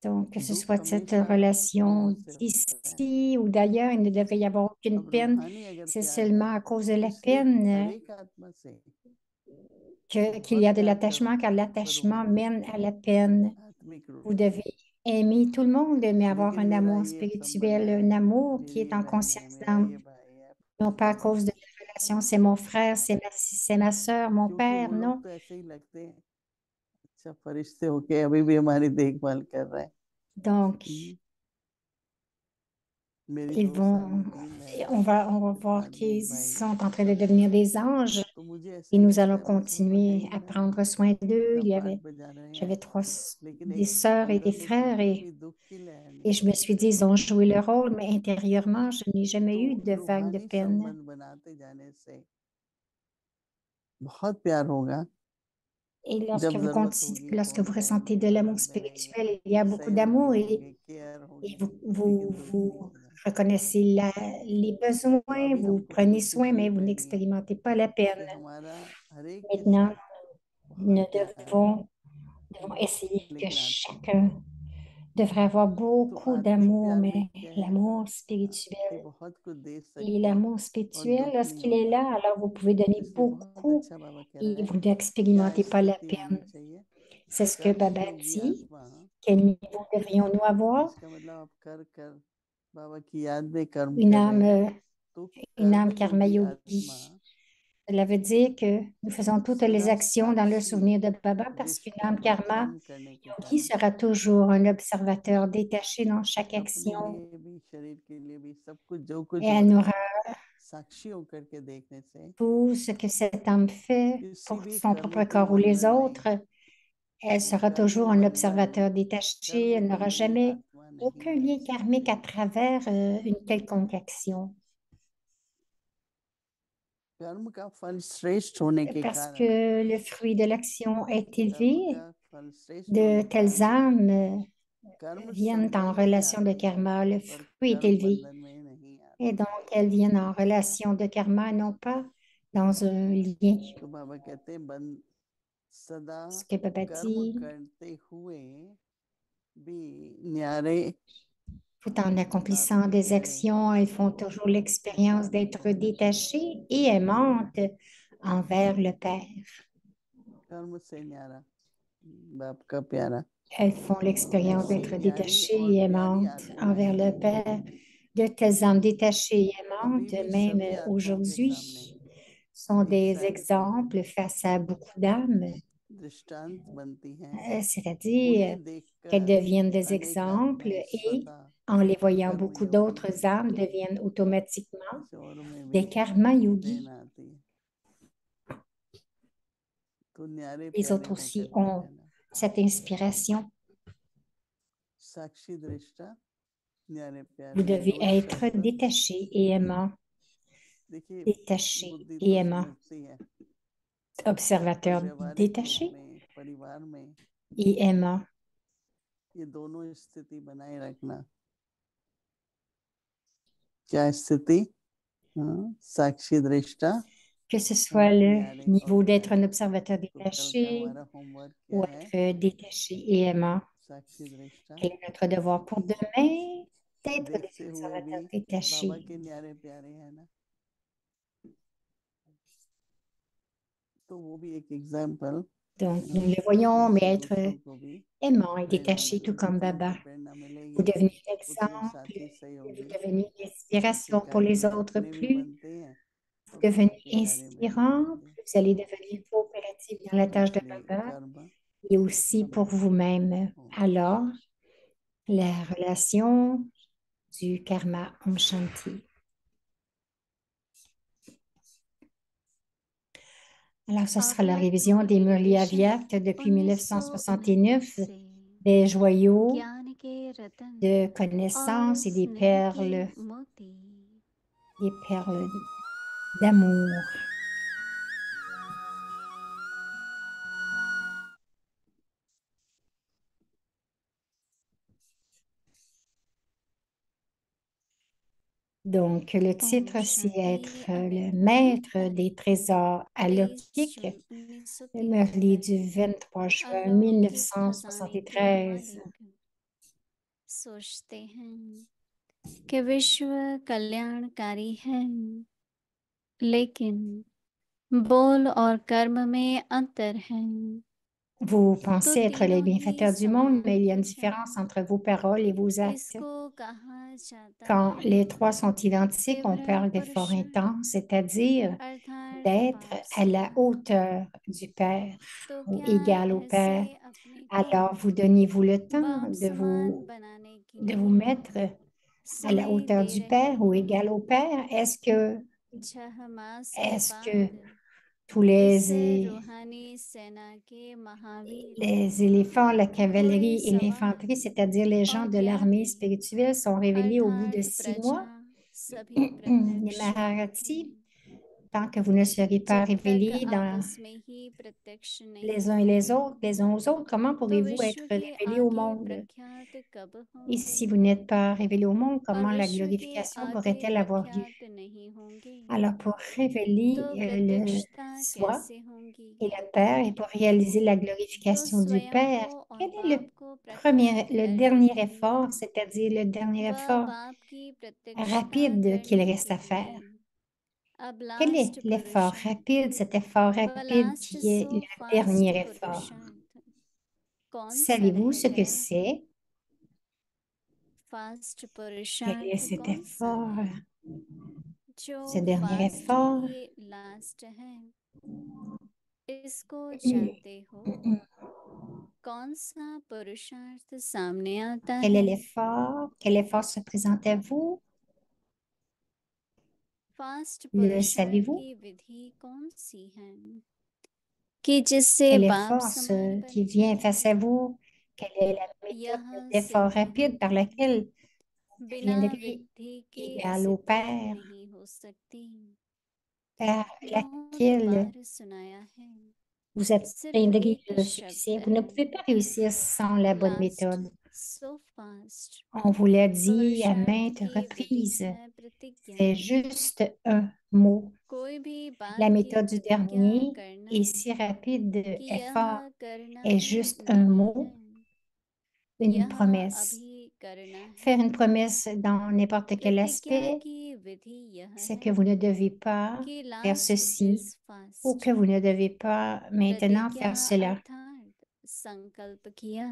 Speaker 2: Donc, que ce
Speaker 5: दुख
Speaker 2: soit cette
Speaker 5: हमेशा
Speaker 2: relation
Speaker 5: मोह से होता है।
Speaker 2: d'ici ou d'ailleurs, il ne devrait y avoir aucune
Speaker 5: अब
Speaker 2: peine.
Speaker 5: रूहानी अगर
Speaker 2: C'est
Speaker 5: प्यार है
Speaker 2: seulement à cause de
Speaker 5: तो
Speaker 2: la
Speaker 5: इसलिए हर
Speaker 2: peine
Speaker 5: एक आत्मा से
Speaker 2: qu'il y
Speaker 5: बहुत
Speaker 2: a de
Speaker 5: प्यार करो,
Speaker 2: l'attachement, car
Speaker 5: पर
Speaker 2: l'attachement
Speaker 5: रूहानी
Speaker 2: mène à la peine.
Speaker 5: आत्मिक रूप
Speaker 2: Vous
Speaker 5: से।
Speaker 2: devez aimer tout le monde, mais avoir
Speaker 5: लेकिन
Speaker 2: un
Speaker 5: मेरा
Speaker 2: amour
Speaker 5: ये संबंध
Speaker 2: spirituel,
Speaker 5: है,
Speaker 2: un amour qui
Speaker 5: मेरी
Speaker 2: est
Speaker 5: ये
Speaker 2: en
Speaker 5: बहन है,
Speaker 2: conscience
Speaker 5: मेरा
Speaker 2: d'âme,
Speaker 5: ये भाई है,
Speaker 2: non pas à
Speaker 5: नहीं,
Speaker 2: cause de la relation, c'est mon frère, c'est ma soeur, mon
Speaker 5: क्योंकि
Speaker 2: père,
Speaker 5: वो लोग
Speaker 2: non.
Speaker 5: तो ऐसे ही लगते हैं, अच्छा फरिश्ते होके अभी भी हमारी देखभाल कर रहे हैं।
Speaker 2: Donc,
Speaker 5: मेरी
Speaker 2: ils
Speaker 5: 2 साल में
Speaker 2: vont,
Speaker 5: 3
Speaker 2: on va
Speaker 5: बहनें, फिर
Speaker 2: voir
Speaker 5: बाद में
Speaker 2: qu'ils
Speaker 5: एक भाई,
Speaker 2: sont en train de devenir des anges.
Speaker 5: तो मुझे ऐसे
Speaker 2: Et
Speaker 5: ही
Speaker 2: nous
Speaker 5: लगता
Speaker 2: allons
Speaker 5: है बस वो तो है
Speaker 2: continuer
Speaker 5: ही
Speaker 2: à
Speaker 5: ना,
Speaker 2: prendre soin d'eux.
Speaker 5: उनका पाठ बजा रहे
Speaker 2: J'avais
Speaker 5: हैं, लेकिन
Speaker 2: des
Speaker 5: एक
Speaker 2: sœurs et
Speaker 5: अंदर
Speaker 2: des
Speaker 5: से
Speaker 2: frères
Speaker 5: कभी भी दुख की लहर
Speaker 2: et
Speaker 5: नहीं
Speaker 2: je me
Speaker 5: आई।
Speaker 2: suis dit, ils ont joué le rôle, mais intérieurement, je n'ai jamais eu
Speaker 5: तो
Speaker 2: de vague de
Speaker 5: रूहानी
Speaker 2: peine.
Speaker 5: संबंध बनाते जाने से बहुत प्यार होगा,
Speaker 2: Et
Speaker 5: जब जरूरत होगी
Speaker 2: lorsque
Speaker 5: फोन
Speaker 2: vous ressentez
Speaker 5: करेंगे,
Speaker 2: de l'amour
Speaker 5: मदद देंगे,
Speaker 2: spirituel, il y a beaucoup
Speaker 5: सहयोगी
Speaker 2: d'amour
Speaker 5: होंगे, केयर
Speaker 2: et
Speaker 5: होगी, लेकिन दुख नहीं
Speaker 2: vous
Speaker 5: होगा।
Speaker 2: reconnaissez les
Speaker 5: तो
Speaker 2: besoins,
Speaker 5: अभी
Speaker 2: vous
Speaker 5: हमको
Speaker 2: prenez
Speaker 5: खुद
Speaker 2: soin, mais
Speaker 5: डिक्लेयर
Speaker 2: vous
Speaker 5: करनी है
Speaker 2: n'expérimentez pas la peine.
Speaker 5: कि हमारा हर एक के
Speaker 2: Maintenant,
Speaker 5: साथ बहुत
Speaker 2: nous
Speaker 5: प्यार है,
Speaker 2: devons essayer que
Speaker 5: लेकिन आत्मिक।
Speaker 2: chacun devrait avoir
Speaker 5: तो
Speaker 2: beaucoup
Speaker 5: आत्मिक
Speaker 2: d'amour,
Speaker 5: प्यार में
Speaker 2: mais
Speaker 5: क्या है
Speaker 2: l'amour
Speaker 5: कि
Speaker 2: spirituel.
Speaker 5: बहुत कुछ दे
Speaker 2: Et
Speaker 5: सकते हैं
Speaker 2: l'amour
Speaker 5: और
Speaker 2: spirituel,
Speaker 5: दुख नहीं
Speaker 2: lorsqu'il est
Speaker 5: होता,
Speaker 2: là, alors vous pouvez donner
Speaker 5: इसलिए बहुत
Speaker 2: beaucoup
Speaker 5: अच्छा बाबा कह रहा
Speaker 2: et
Speaker 5: है
Speaker 2: vous
Speaker 5: क्या
Speaker 2: n'expérimentez pas la
Speaker 5: स्थिति होनी
Speaker 2: peine.
Speaker 5: चाहिए।
Speaker 2: C'est ce que
Speaker 5: कर्म
Speaker 2: Baba
Speaker 5: योगी
Speaker 2: dit.
Speaker 5: आत्मा,
Speaker 2: Quel niveau devrions-nous avoir?
Speaker 5: इसका मतलब आप कर कर बाबा की याद में कर्म
Speaker 2: Une
Speaker 5: कर रहे हैं,
Speaker 2: âme,
Speaker 5: तो
Speaker 2: une
Speaker 5: कर्म
Speaker 2: âme karma
Speaker 5: योगी आत्मा
Speaker 2: yogi. Cela veut dire que nous faisons toutes les
Speaker 5: सदा
Speaker 2: actions dans le
Speaker 5: साक्षी
Speaker 2: souvenir de Baba parce qu'une
Speaker 5: दृष्टा
Speaker 2: âme karma
Speaker 5: बन करने के
Speaker 2: yogi
Speaker 5: कारण
Speaker 2: sera toujours un observateur détaché dans chaque
Speaker 5: अपने
Speaker 2: action
Speaker 5: लिए भी शरीर के लिए भी सब कुछ जो कुछ
Speaker 2: et
Speaker 5: हो
Speaker 2: elle
Speaker 5: रहा
Speaker 2: n'aura
Speaker 5: है साक्षी होकर के देखने से
Speaker 2: tout ce que cette âme fait
Speaker 5: किसी
Speaker 2: pour
Speaker 5: भी
Speaker 2: son
Speaker 5: कर्म
Speaker 2: propre
Speaker 5: का
Speaker 2: corps ou les
Speaker 5: बंधन नहीं,
Speaker 2: autres. Elle
Speaker 5: वो
Speaker 2: sera
Speaker 5: कर्म
Speaker 2: toujours un
Speaker 5: बंधन
Speaker 2: observateur détaché.
Speaker 5: कर्म
Speaker 2: Elle n'aura
Speaker 5: बंधनी
Speaker 2: jamais
Speaker 5: आत्मा नहीं
Speaker 2: aucun
Speaker 5: बन
Speaker 2: lien karmique à
Speaker 5: सकती।
Speaker 2: travers une quelconque action.
Speaker 5: कर्म का फल श्रेष्ठ होने के
Speaker 2: Parce
Speaker 5: कारण,
Speaker 2: que le fruit de l'action est
Speaker 5: कर्म
Speaker 2: élevé,
Speaker 5: का फल श्रेष्ठ
Speaker 2: de
Speaker 5: होने के
Speaker 2: telles
Speaker 5: कारण
Speaker 2: âmes
Speaker 5: कर्म
Speaker 2: viennent en
Speaker 5: संबंध में
Speaker 2: relation de
Speaker 5: आती हैं,
Speaker 2: karma. Le
Speaker 5: पर
Speaker 2: fruit est
Speaker 5: कर्म
Speaker 2: élevé.
Speaker 5: बंधन में नहीं
Speaker 2: Et
Speaker 5: आती।
Speaker 2: donc, elles viennent en relation de karma, non pas dans un lien.
Speaker 5: तो बाबा कहते हैं बंद सदा
Speaker 2: Ce que Baba
Speaker 5: कर्म
Speaker 2: dit,
Speaker 5: करते हुए भी न्यारे
Speaker 2: tout en
Speaker 5: बाप
Speaker 2: accomplissant
Speaker 5: के
Speaker 2: des
Speaker 5: प्यारे
Speaker 2: actions, elles font toujours l'expérience
Speaker 5: साथ
Speaker 2: d'être
Speaker 5: पहुंच जाते हैं।
Speaker 2: détachées et aimantes envers le Père.
Speaker 5: कर्म से न्यारा बाप का प्यारा,
Speaker 2: Elles font l'expérience
Speaker 5: ऐसी
Speaker 2: d'être
Speaker 5: न्यारी
Speaker 2: détachées
Speaker 5: और
Speaker 2: et
Speaker 5: प्यारी
Speaker 2: aimantes envers
Speaker 5: आत्माएं
Speaker 2: le Père. De telles âmes détachées et
Speaker 5: अभी
Speaker 2: aimantes,
Speaker 5: भी
Speaker 2: même
Speaker 5: सभी आत्माओं के सामने
Speaker 2: aujourd'hui, sont
Speaker 5: एक
Speaker 2: des
Speaker 5: side
Speaker 2: exemples face à beaucoup d'âmes,
Speaker 5: दृष्टांत बनती हैं
Speaker 2: c'est-à-dire
Speaker 5: उन्हें
Speaker 2: qu'elles
Speaker 5: देखकर
Speaker 2: deviennent des
Speaker 5: अनेक
Speaker 2: exemples
Speaker 5: आत्माएं
Speaker 2: et
Speaker 5: स्वतः
Speaker 2: en les voyant, beaucoup
Speaker 5: कर्मयोगी
Speaker 2: d'autres âmes
Speaker 5: होती हैं
Speaker 2: deviennent automatiquement
Speaker 5: इस और में भी
Speaker 2: des karma yogis.
Speaker 5: प्रेरणा आती है तो न्यारे
Speaker 2: Les
Speaker 5: प्यारे
Speaker 2: autres aussi
Speaker 5: होकर के
Speaker 2: ont
Speaker 5: रहना
Speaker 2: cette inspiration.
Speaker 5: साक्षी दृष्टा न्यारे प्यारे
Speaker 2: Vous
Speaker 5: ये
Speaker 2: devez
Speaker 5: दो
Speaker 2: être
Speaker 5: शब्द
Speaker 2: détaché et aimant,
Speaker 5: देखिए
Speaker 2: détaché
Speaker 5: बुद्धि
Speaker 2: et
Speaker 5: तो
Speaker 2: aimant,
Speaker 5: समझती है
Speaker 2: observateur
Speaker 5: व्यवहारिक रूप
Speaker 2: détaché
Speaker 5: में परिवार में
Speaker 2: et aimant.
Speaker 5: ये दोनों स्थिति बनाए रखना क्या स्थिति साक्षी दृष्टा
Speaker 2: Que ce soit le
Speaker 5: न्यारे और
Speaker 2: niveau d'être
Speaker 5: प्यारे
Speaker 2: un observateur
Speaker 5: तो कल का
Speaker 2: détaché
Speaker 5: हमारा होमवर्क
Speaker 2: ou
Speaker 5: क्या है
Speaker 2: être détaché et aimant.
Speaker 5: साक्षी दृष्टा
Speaker 2: Quel est notre devoir pour demain? D'être des
Speaker 5: देखते हुए भी
Speaker 2: observateurs
Speaker 5: बाबा
Speaker 2: détachés.
Speaker 5: के न्यारे प्यारे है ना तो वो भी एक example
Speaker 2: Donc, nous le voyons, mais être
Speaker 5: दूसरों को भी
Speaker 2: aimant et
Speaker 5: प्रेरणा
Speaker 2: détaché, tout
Speaker 5: मिले
Speaker 2: comme
Speaker 5: जितनी
Speaker 2: Baba.
Speaker 5: उनको प्रेरणा
Speaker 2: Vous
Speaker 5: मिलेगी
Speaker 2: devenez
Speaker 5: उतने
Speaker 2: l'exemple,
Speaker 5: साथी सही
Speaker 2: vous
Speaker 5: होगी
Speaker 2: devenez une
Speaker 5: उसके
Speaker 2: inspiration pour
Speaker 5: कार्य
Speaker 2: les
Speaker 5: में
Speaker 2: autres.
Speaker 5: अपने भी
Speaker 2: Plus
Speaker 5: बनते हैं
Speaker 2: vous
Speaker 5: और बाबा
Speaker 2: devenez
Speaker 5: के कार्य में भी
Speaker 2: inspirant,
Speaker 5: बनते हैं
Speaker 2: plus vous allez devenir coopératif dans la tâche de
Speaker 5: इसलिए
Speaker 2: Baba
Speaker 5: कर्म
Speaker 2: et aussi pour vous-même. Alors, la relation du karma Om Shanti. Alors, ce sera la révision des Murli Avyakt depuis 1969, des joyaux de connaissances et des perles d'amour. Donc, le titre, c'est être le maître des trésors alaukiques, le Murli du 23 juin 1973.
Speaker 4: सोचते हैं कि विश्व कल्याणकारी है, लेकिन बोल और कर्म में अंतर है.
Speaker 2: Vous pensez être les
Speaker 4: तीनों ही
Speaker 2: bienfaiteurs du monde, mais il y a une différence entre vos paroles et vos actes.
Speaker 4: इसको कहा जाता
Speaker 2: Quand
Speaker 4: है
Speaker 2: les trois sont identiques, on
Speaker 4: तीव्र
Speaker 2: parle d'efforts
Speaker 4: पुरुषार्थ,
Speaker 2: intenses, c'est-à-dire
Speaker 4: अर्थात
Speaker 2: d'être
Speaker 4: बाप
Speaker 2: à la
Speaker 4: समान.
Speaker 2: hauteur du Père
Speaker 4: तो
Speaker 2: ou
Speaker 4: क्या
Speaker 2: égal au Père.
Speaker 4: ऐसे अपने को
Speaker 2: Alors, vous donnez-vous le temps
Speaker 4: बाप
Speaker 2: de
Speaker 4: समान बनाने के
Speaker 2: vous
Speaker 4: लिए
Speaker 2: mettre à la
Speaker 4: समय
Speaker 2: hauteur
Speaker 4: दे
Speaker 2: du
Speaker 4: रहे
Speaker 2: Père ou
Speaker 4: हैं.
Speaker 2: égal au Père.
Speaker 4: 6 मास के
Speaker 2: Est-ce que
Speaker 4: बाद
Speaker 2: tous
Speaker 4: इस रूहानी सेना के महावीर
Speaker 2: les éléphants, la
Speaker 4: घोड़े
Speaker 2: cavalerie et
Speaker 4: सवार
Speaker 2: l'infanterie, c'est-à-dire les gens
Speaker 4: और
Speaker 2: de l'armée
Speaker 4: ज्ञाती
Speaker 2: spirituelle, sont révélés au bout de
Speaker 4: अर्थात
Speaker 2: 6
Speaker 4: प्रजा
Speaker 2: mois?
Speaker 4: सभी
Speaker 2: Les
Speaker 4: प्रत्यक्ष होते
Speaker 2: Maharati,
Speaker 4: हैं.
Speaker 2: tant que vous ne serez pas
Speaker 4: जब तक
Speaker 2: révélés dans
Speaker 4: आपस में ही प्रत्यक्ष नहीं
Speaker 2: les uns et les
Speaker 4: होंगे
Speaker 2: autres, les uns aux autres, comment
Speaker 4: तो
Speaker 2: pourrez-vous être
Speaker 4: विश्व के
Speaker 2: révélés au
Speaker 4: आगे
Speaker 2: monde?
Speaker 4: प्रख्यात कब
Speaker 2: Et
Speaker 4: होंगे
Speaker 2: si vous n'êtes pas révélés au monde,
Speaker 4: और
Speaker 2: comment la
Speaker 4: विश्व के
Speaker 2: glorification
Speaker 4: आगे
Speaker 2: pourrait-elle avoir lieu?
Speaker 4: प्रख्यात नहीं होंगे
Speaker 2: Alors, pour révéler
Speaker 4: तो
Speaker 2: le
Speaker 4: प्रत्यक्षता
Speaker 2: soi
Speaker 4: कैसे होंगी.
Speaker 2: et le Père et pour réaliser la
Speaker 4: तो
Speaker 2: glorification du
Speaker 4: स्वयं
Speaker 2: Père,
Speaker 4: को और
Speaker 2: quel est
Speaker 4: बाप को
Speaker 2: le
Speaker 4: प्रख्यात
Speaker 2: dernier
Speaker 4: करने के लिए
Speaker 2: effort, c'est-à-dire le dernier
Speaker 4: व
Speaker 2: effort
Speaker 4: बाप की प्रत्यक्षता
Speaker 2: rapide qu'il
Speaker 4: करने
Speaker 2: reste
Speaker 4: के
Speaker 2: à faire?
Speaker 4: लिए अब
Speaker 2: Quel
Speaker 4: लास्ट
Speaker 2: est l'effort
Speaker 4: पुरुषार्थ
Speaker 2: rapide, cet effort
Speaker 4: व
Speaker 2: rapide
Speaker 4: लास्ट
Speaker 2: qui est
Speaker 4: सो
Speaker 2: le
Speaker 4: फास्ट
Speaker 2: dernier effort?
Speaker 4: पुरुषार्थ कौन सा
Speaker 2: Savez-vous
Speaker 4: रह
Speaker 2: ce que
Speaker 4: गया.
Speaker 2: c'est?
Speaker 4: फास्ट
Speaker 2: Quel est
Speaker 4: पुरुषार्थ
Speaker 2: cet
Speaker 4: कौन सा
Speaker 2: effort,
Speaker 4: है जो
Speaker 2: ce dernier
Speaker 4: फास्ट
Speaker 2: effort?
Speaker 4: ही लास्ट है. इसको जानते हो कौन सा पुरुषार्थ सामने आता
Speaker 2: Quel est
Speaker 4: है.
Speaker 2: l'effort? Quel effort se présente à vous?
Speaker 4: Fast
Speaker 2: Le
Speaker 4: पुरुषार्थ
Speaker 2: savez-vous?
Speaker 4: की विधि कौन सी है कि जिससे
Speaker 2: Quel
Speaker 4: बाप
Speaker 2: effort
Speaker 4: समान
Speaker 2: qui
Speaker 4: बन
Speaker 2: vient face à
Speaker 4: जाएंगे.
Speaker 2: vous? Quelle est la méthode
Speaker 4: यह
Speaker 2: d'effort
Speaker 4: सिद्ध है
Speaker 2: rapide par laquelle vous
Speaker 4: बिना
Speaker 2: deviendrez
Speaker 4: विधि के
Speaker 2: égal au
Speaker 4: सिद्धि
Speaker 2: Père,
Speaker 4: नहीं हो सकती.
Speaker 2: par
Speaker 4: बहुत
Speaker 2: laquelle
Speaker 4: बार सुनाया है.
Speaker 2: vous
Speaker 4: सिर्फ
Speaker 2: atteindrez
Speaker 4: एक
Speaker 2: le
Speaker 4: शब्द
Speaker 2: succès? Vous ne
Speaker 4: है
Speaker 2: pouvez pas réussir sans la bonne
Speaker 4: last
Speaker 2: méthode.
Speaker 4: So fast.
Speaker 2: On vous l'a dit à
Speaker 4: पुरुषार्थ
Speaker 2: maintes
Speaker 4: की विधि
Speaker 2: reprises.
Speaker 4: है प्रतिज्ञा.
Speaker 2: C'est juste un mot.
Speaker 4: कोई भी
Speaker 2: La
Speaker 4: बात की
Speaker 2: méthode du
Speaker 4: प्रतिज्ञा
Speaker 2: dernier
Speaker 4: करना
Speaker 2: est si rapide,
Speaker 4: कि
Speaker 2: effort
Speaker 4: यह करना
Speaker 2: est
Speaker 4: ही
Speaker 2: juste un
Speaker 4: नहीं
Speaker 2: mot,
Speaker 4: है.
Speaker 2: une
Speaker 4: यह
Speaker 2: promesse.
Speaker 4: अभी करना है.
Speaker 2: Faire une promesse dans n'importe quel
Speaker 4: प्रतिज्ञा
Speaker 2: aspect,
Speaker 4: की विधि यह
Speaker 2: c'est
Speaker 4: है
Speaker 2: que vous ne devez pas
Speaker 4: कि
Speaker 2: faire
Speaker 4: last
Speaker 2: ceci
Speaker 4: is
Speaker 2: ou
Speaker 4: fast.
Speaker 2: que vous ne devez pas maintenant
Speaker 4: प्रतिज्ञा
Speaker 2: faire cela.
Speaker 4: अर्थात संकल्प किया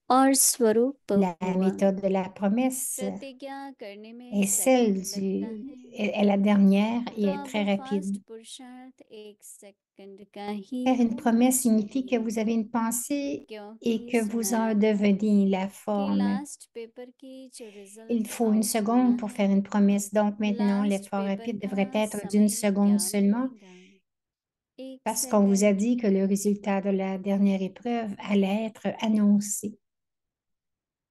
Speaker 4: और स्वरूप
Speaker 2: La
Speaker 4: हुआ।
Speaker 2: méthode de la promesse
Speaker 4: प्रतिज्ञा करने में
Speaker 2: est celle
Speaker 4: सेकंड लगता है,
Speaker 2: est la dernière et
Speaker 4: तो
Speaker 2: est
Speaker 4: अब
Speaker 2: très
Speaker 4: फास्ट
Speaker 2: rapide.
Speaker 4: पुरुषार्थ 1 सेकंड का ही
Speaker 2: Faire une promesse
Speaker 4: होना
Speaker 2: signifie que
Speaker 4: चाहिए,
Speaker 2: vous avez une pensée et
Speaker 4: क्योंकि
Speaker 2: que vous en
Speaker 4: सुना
Speaker 2: devenez la
Speaker 4: कि
Speaker 2: forme.
Speaker 4: लास्ट पेपर की जो
Speaker 2: Il
Speaker 4: result
Speaker 2: faut une
Speaker 4: out
Speaker 2: seconde
Speaker 4: होना
Speaker 2: pour
Speaker 4: है,
Speaker 2: faire une promesse. Donc maintenant,
Speaker 4: last
Speaker 2: l'effort
Speaker 4: paper
Speaker 2: rapide
Speaker 4: का
Speaker 2: devrait être d'une
Speaker 4: समय
Speaker 2: seconde
Speaker 4: क्या
Speaker 2: seulement
Speaker 4: मिलेगा? एक
Speaker 2: parce qu'on vous a
Speaker 4: second
Speaker 2: dit que le résultat de la dernière épreuve allait être annoncé.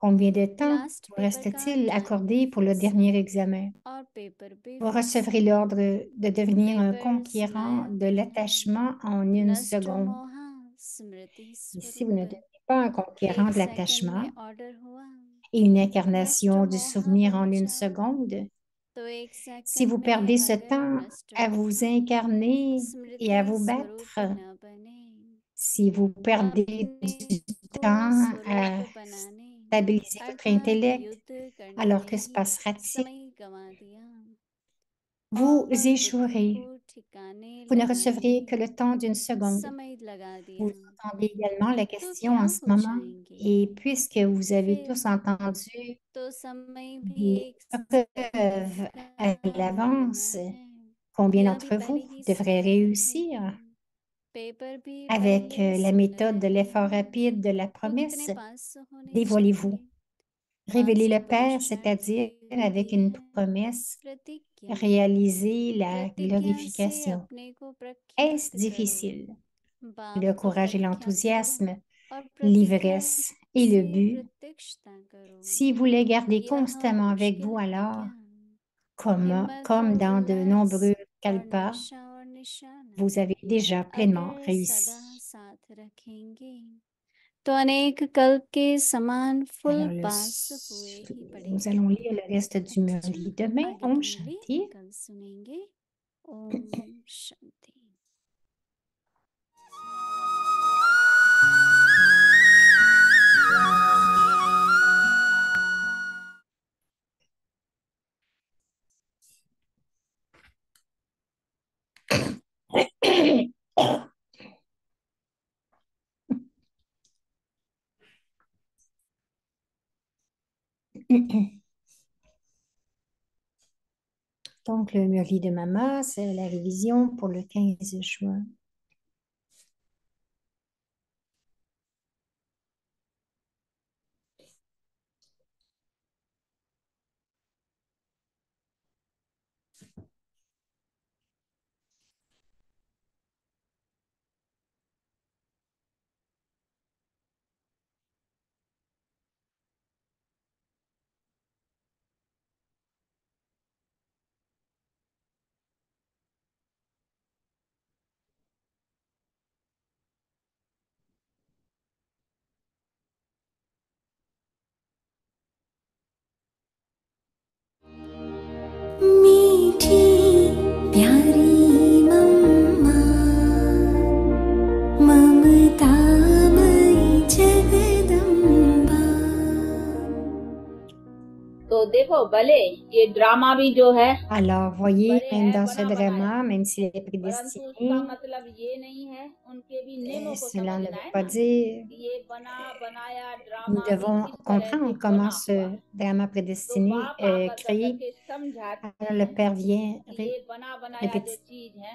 Speaker 2: Combien de temps
Speaker 4: last
Speaker 2: vous
Speaker 4: paper का
Speaker 2: reste-t-il
Speaker 4: time
Speaker 2: accordé pour le
Speaker 4: fix
Speaker 2: dernier
Speaker 4: है
Speaker 2: examen?
Speaker 4: और पेपर भी
Speaker 2: Vous
Speaker 4: fix
Speaker 2: recevrez
Speaker 4: है।
Speaker 2: l'ordre de devenir un
Speaker 4: papers
Speaker 2: conquérant
Speaker 4: नया
Speaker 2: de
Speaker 4: ज्ञान है,
Speaker 2: l'attachement en une
Speaker 4: नष्ट
Speaker 2: seconde.
Speaker 4: मोहा स्मृति
Speaker 2: Et si vous ne
Speaker 4: स्वरूप।
Speaker 2: devenez pas un conquérant
Speaker 4: एक
Speaker 2: de
Speaker 4: सेकंड
Speaker 2: l'attachement
Speaker 4: में ऑर्डर हुआ,
Speaker 2: et une
Speaker 4: नष्ट
Speaker 2: incarnation du
Speaker 4: मोहा
Speaker 2: souvenir en
Speaker 4: बन
Speaker 2: une
Speaker 4: जाओ,
Speaker 2: seconde,
Speaker 4: तो एक
Speaker 2: si
Speaker 4: सेकंड
Speaker 2: vous
Speaker 4: में
Speaker 2: perdez ce
Speaker 4: अगर
Speaker 2: temps
Speaker 4: नष्ट
Speaker 2: à vous
Speaker 4: मोहा
Speaker 2: incarner et
Speaker 4: स्मृति
Speaker 2: à vous
Speaker 4: स्वरूप
Speaker 2: battre,
Speaker 4: न बने,
Speaker 2: si vous perdez
Speaker 4: अपने
Speaker 2: du
Speaker 4: को
Speaker 2: temps à
Speaker 4: स्वरूप बनाने
Speaker 2: stabiliser votre
Speaker 4: अर्थात
Speaker 2: intellect,
Speaker 4: युद्ध करने
Speaker 2: alors
Speaker 4: में
Speaker 2: que se
Speaker 4: ही
Speaker 2: passera-t-il?
Speaker 4: समय गंवा दिया
Speaker 2: Vous
Speaker 4: और बुद्धि
Speaker 2: échouerez.
Speaker 4: को ठिकाने
Speaker 2: Vous ne
Speaker 4: लगाने
Speaker 2: recevrez que
Speaker 4: में
Speaker 2: le temps d'une seconde.
Speaker 4: समय लगा दिया,
Speaker 2: Vous entendez également la
Speaker 4: तो
Speaker 2: question
Speaker 4: क्या
Speaker 2: en ce
Speaker 4: हो
Speaker 2: moment.
Speaker 4: जाएंगे?
Speaker 2: Et puisque vous avez
Speaker 4: फिर
Speaker 2: tous entendu
Speaker 4: तो समय भी एक
Speaker 2: l'épreuve à
Speaker 4: सेकंड का
Speaker 2: l'avance,
Speaker 4: होना है,
Speaker 2: combien
Speaker 4: यह भी
Speaker 2: d'entre
Speaker 4: पहले
Speaker 2: vous
Speaker 4: ही
Speaker 2: devraient
Speaker 4: समझ
Speaker 2: réussir
Speaker 4: रखें। पेपर भी
Speaker 2: avec
Speaker 4: पहले
Speaker 2: la
Speaker 4: सुन
Speaker 2: méthode de
Speaker 4: रहे
Speaker 2: l'effort
Speaker 4: हैं,
Speaker 2: rapide de la
Speaker 4: वो कितने
Speaker 2: promesse?
Speaker 4: पास होने
Speaker 2: Dévoilez-vous.
Speaker 4: चाहिए?
Speaker 2: Révélez le
Speaker 4: पास
Speaker 2: Père,
Speaker 4: पुरुषार्थ
Speaker 2: c'est-à-dire
Speaker 4: की विधि
Speaker 2: avec une
Speaker 4: है
Speaker 2: promesse,
Speaker 4: प्रतिज्ञा।
Speaker 2: réaliser la
Speaker 4: प्रतिज्ञा से
Speaker 2: glorification.
Speaker 4: अपने को
Speaker 2: Est-ce
Speaker 4: प्रख्यात करो,
Speaker 2: difficile?
Speaker 4: बाप
Speaker 2: Le
Speaker 4: को
Speaker 2: courage et
Speaker 4: प्रख्यात करो
Speaker 2: l'enthousiasme,
Speaker 4: और प्रतिज्ञा
Speaker 2: l'ivresse et le
Speaker 4: से
Speaker 2: but,
Speaker 4: प्रत्यक्षता करो।
Speaker 2: si vous les gardez
Speaker 4: यह
Speaker 2: constamment avec
Speaker 4: मुश्किल
Speaker 2: vous,
Speaker 4: है
Speaker 2: alors,
Speaker 4: क्या?
Speaker 2: comme
Speaker 4: हिम्मत और
Speaker 2: dans de
Speaker 4: उल्लास
Speaker 2: nombreux
Speaker 4: और
Speaker 2: kalpas,
Speaker 4: नशा और निशाना
Speaker 2: vous avez déjà pleinement
Speaker 4: अगर
Speaker 2: réussi.
Speaker 4: सदा साथ रखेंगे तो अनेक कल्प के समान फुल
Speaker 2: Alors,
Speaker 4: पास हुए ही
Speaker 2: nous
Speaker 4: पड़ेंगे।
Speaker 2: allons lire le reste du
Speaker 4: अच्छा,
Speaker 2: Murli demain.
Speaker 4: आगे
Speaker 2: Om
Speaker 4: की मुरली
Speaker 2: Shanti.
Speaker 4: कल सुनेंगे। ओम Shanti.
Speaker 2: Donc, le Murli de Mama, c'est la révision pour le 15 juin.
Speaker 6: मीठी प्यारी मम्मा ममता मई जगदम्बा।
Speaker 7: तो देखो भले ये ड्रामा भी जो है
Speaker 2: Alors, voyez,
Speaker 7: बड़े
Speaker 2: même
Speaker 7: है
Speaker 2: dans ce
Speaker 7: बना बनाया,
Speaker 2: drama, même s'il est
Speaker 7: परंतु उसका
Speaker 2: prédestiné,
Speaker 7: मतलब ये नहीं है उनके भी नियमों को
Speaker 2: cela ne
Speaker 7: समझना
Speaker 2: veut
Speaker 7: है
Speaker 2: pas
Speaker 7: ना
Speaker 2: dire
Speaker 7: कि ये बना बनाया
Speaker 2: nous
Speaker 7: ड्रामा भी
Speaker 2: devons
Speaker 7: किस तरह से
Speaker 2: comprendre comment
Speaker 7: बना हुआ।
Speaker 2: ce drama
Speaker 7: तो
Speaker 2: prédestiné
Speaker 7: बाप
Speaker 2: est
Speaker 7: आकर
Speaker 2: créé.
Speaker 7: के समझाते
Speaker 2: Alors, le
Speaker 7: हैं
Speaker 2: Père vient,
Speaker 7: कि ये बना बनाया जो
Speaker 2: répétit,
Speaker 7: चीज है